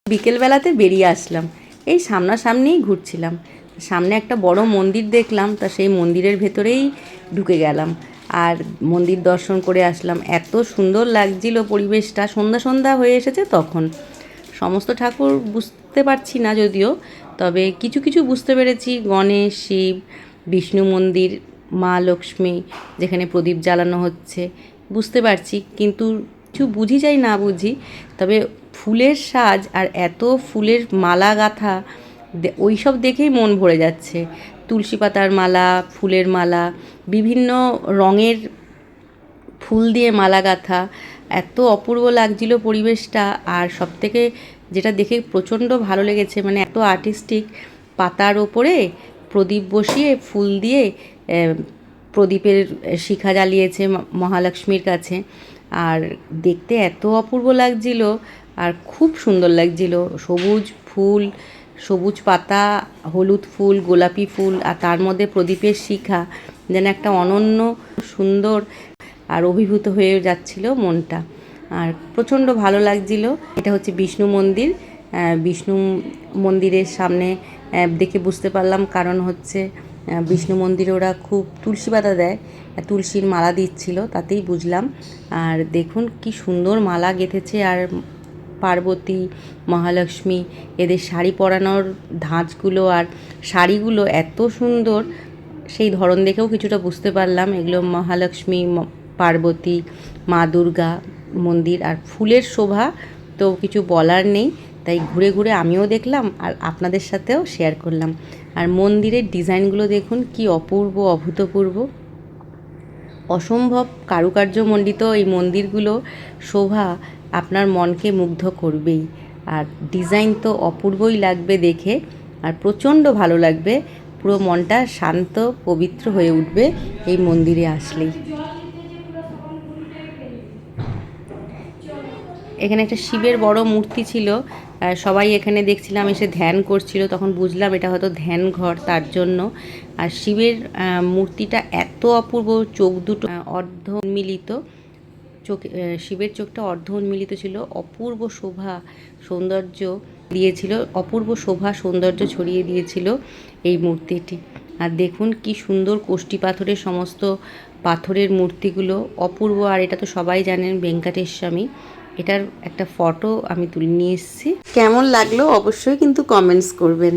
বিকেলবেলাতে বেরিয়ে আসলাম, এই সামনাসামনিই ঘুরছিলাম। সামনে একটা বড় মন্দির দেখলাম, তা সেই মন্দিরের ভেতরেই ঢুকে গেলাম আর মন্দির দর্শন করে আসলাম। এত সুন্দর লাগছিল পরিবেশটা। সন্ধ্যা সন্ধ্যা হয়ে এসেছে তখন। সমস্ত ঠাকুর বুঝতে পারছি না যদিও, তবে কিছু কিছু বুঝতে পেরেছি। গণেশ, শিব, বিষ্ণু মন্দির, মা লক্ষ্মী, যেখানে প্রদীপ জ্বালানো হচ্ছে বুঝতে পারছি, কিন্তু কিছু বুঝি যাই না বুঝি। তবে ফুলের সাজ আর এত ফুলের মালা গাঁথা, ওই সব দেখেই মন ভরে যাচ্ছে। তুলসী পাতার মালা, ফুলের মালা, বিভিন্ন রঙের ফুল দিয়ে মালা গাঁথা, এত অপূর্ব লাগছিল পরিবেশটা। আর সবথেকে যেটা দেখে প্রচণ্ড ভালো লেগেছে, মানে এত আর্টিস্টিক, পাতার ওপরে প্রদীপ বসিয়ে ফুল দিয়ে প্রদীপের শিখা জ্বালিয়েছে মহালক্ষ্মীর কাছে। আর দেখতে এত অপূর্ব লাগছিল আর খুব সুন্দর লাগছিল। সবুজ ফুল, সবুজ পাতা, হলুদ ফুল, গোলাপি ফুল, আর তার মধ্যে প্রদীপের শিখা, যেন একটা অনন্য সুন্দর, আর অভিভূত হয়ে যাচ্ছিল মনটা। আর প্রচণ্ড ভালো লাগছিল। এটা হচ্ছে বিষ্ণু মন্দির। বিষ্ণু মন্দিরের সামনে দেখে বুঝতে পারলাম, কারণ হচ্ছে বিষ্ণু মন্দিরে ওরা খুব তুলসী পাতা দেয়, তুলসীর মালা দিচ্ছিল, তাতেই বুঝলাম। আর দেখুন কি সুন্দর মালা গেঁথেছে। আর পার্বতী, মহালক্ষ্মী, এদের শাড়ি পরানোর ধাঁচগুলো আর শাড়িগুলো এত সুন্দর, সেই ধরন দেখেও কিছুটা বুঝতে পারলাম এগুলো মহালক্ষ্মী, পার্বতী, মা দুর্গা মন্দির। আর ফুলের শোভা তো কিছু বলার নেই। তাই ঘুরে ঘুরে আমিও দেখলাম আর আপনাদের সাথেও শেয়ার করলাম। আর মন্দিরের ডিজাইনগুলো দেখুন কি অপূর্ব, অভূতপূর্ব, অসম্ভব কারুকার্যমণ্ডিত এই মন্দিরগুলো। শোভা আপনার মনকে মুগ্ধ করবেই। আর ডিজাইন তো অপূর্বই লাগবে দেখে, আর প্রচণ্ড ভালো লাগবে। পুরো মনটা শান্ত, পবিত্র হয়ে উঠবে এই মন্দিরে আসলেই। এখানে একটা শিবের বড় মূর্তি ছিল, সবাই এখানে দেখছিলাম এসে ধ্যান করছিল, তখন বুঝলাম এটা হয়তো ধ্যান ঘর, তার জন্য। আর শিবের মূর্তিটা এত অপূর্ব, চোখ দুটো অর্ধ উন্মিলিত, শিবের চোখটা অর্ধ উন্মিলিত ছিল। অপূর্ব শোভা সৌন্দর্য দিয়েছিল, অপূর্ব শোভা সৌন্দর্য ছড়িয়ে দিয়েছিল এই মূর্তিটি। আর দেখুন কি সুন্দর কোষ্ঠী পাথরের সমস্ত পাথরের মূর্তিগুলো, অপূর্ব। আর এটা তো সবাই জানেন ভেঙ্কটেশ স্বামী। এটার একটা ফটো আমি তুলে নিয়ে এসেছি। কেমন লাগলো অবশ্যই কিন্তু কমেন্টস করবেন।